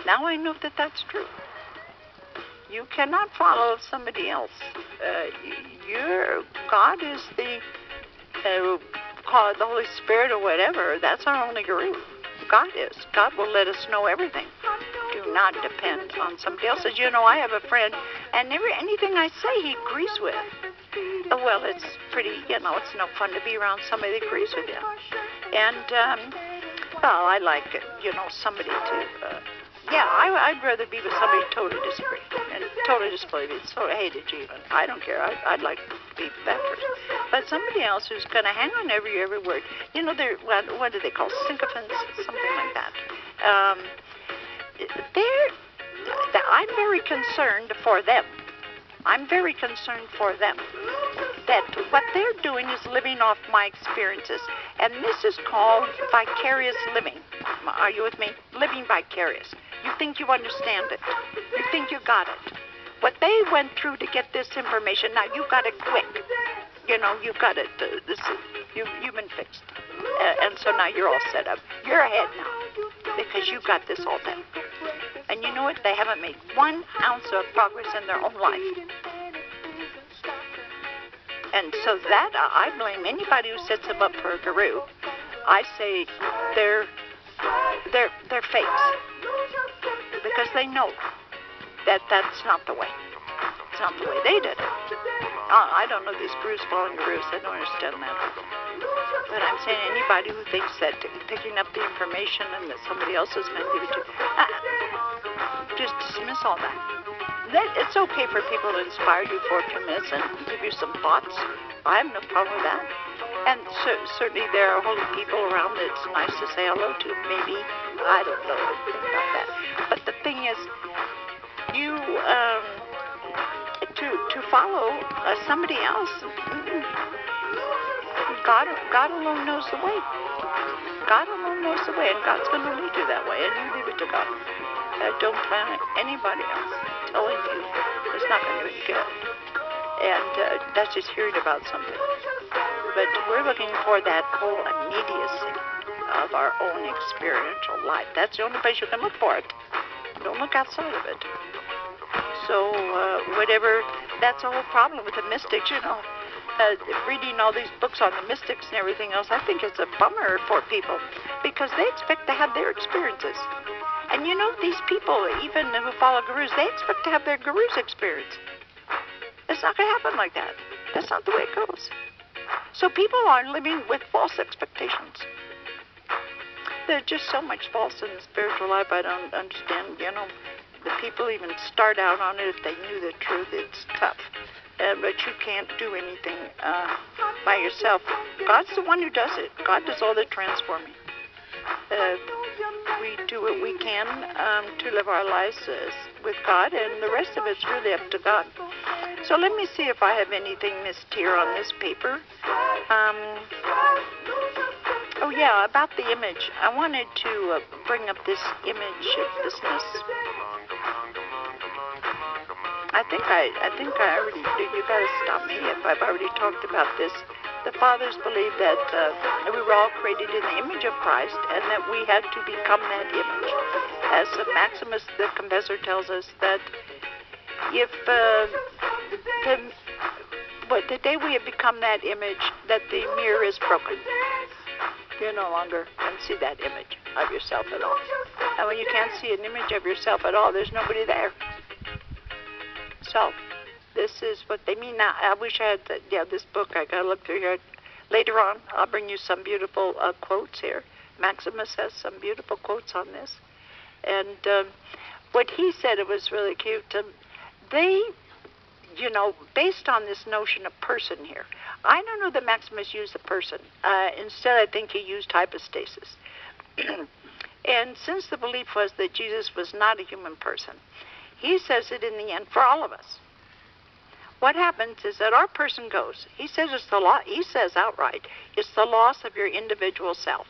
Now I know that that's true. You cannot follow somebody else. God is the, call it the Holy Spirit or whatever. That's our only guru. God is. God will let us know everything. Do not depend on somebody else. As you know, I have a friend, and anything I say, he agrees with. Well, it's pretty, it's no fun to be around somebody that agrees with you. And, well, I like, somebody to, I'd rather be with somebody who totally disagree and totally disbelieve it, sort of hated you. I don't care. I'd like to be that person. But somebody else who's going to hang on every word. They're, what do they call, sycophants? Something like that. I'm very concerned for them. I'm very concerned for them. That what they're doing is living off my experiences. And this is called vicarious living. Are you with me? Living vicarious. You think you understand it. You think you got it. What they went through to get this information, now you got it quick. You got it. You've been fixed. And so now you're all set up. You're ahead now because you got this all done. And you know what? They haven't made 1 ounce of progress in their own life. And so that, I blame anybody who sets them up for a guru. I say they're fakes. Because they know that that's not the way. It's not the way they did it. I don't know these gurus following gurus. I don't understand that. But I'm saying anybody who thinks that picking up the information and that somebody else is going to give it to just dismiss all that. It's okay for people to inspire you for a few minutes and give you some thoughts. I have no problem with that. And certainly there are holy people around that it's nice to say hello to. Maybe. I don't know anything about that. But the thing is, you, to follow somebody else, God alone knows the way. God alone knows the way, and God's going to lead you that way, and you leave it to God. Don't plan on anybody else telling you it's not going to do any good. And that's just hearing about something. But we're looking for that whole immediacy of our own experiential life. That's the only place you can look for it. Don't look outside of it. So that's the whole problem with the mystics, reading all these books on the mystics and everything else. I think it's a bummer for people because they expect to have their experiences. And these people, even who follow gurus, they expect to have their guru's experience. It's not going to happen like that. That's not the way it goes. So people are living with false expectations. There's just so much false in the spiritual life. I don't understand. The people even start out on it if they knew the truth. It's tough. But you can't do anything by yourself. God's the one who does it. God does all the transforming. We do what we can to live our lives with God, and the rest of it's really up to God. So let me see if I have anything missed here on this paper. About the image. I wanted to bring up this image business. I think I already did. You got to stop me if I've already talked about this. The fathers believed that we were all created in the image of Christ and that we had to become that image. As Maximus the Confessor tells us that if the day we have become that image, that the mirror is broken. You no longer can see that image of yourself at all. And when you can't see an image of yourself at all, there's nobody there. So this is what they mean. Now, I wish I had this book. I got to look through here. Later on, I'll bring you some beautiful quotes here. Maximus has some beautiful quotes on this. And what he said, it was really cute. They, based on this notion of person here, I don't know that Maximus used a person. Instead, I think he used hypostasis. And since the belief was that Jesus was not a human person, he says it in the end for all of us. What happens is that our person goes. He says it's the law. He says outright, it's the loss of your individual self.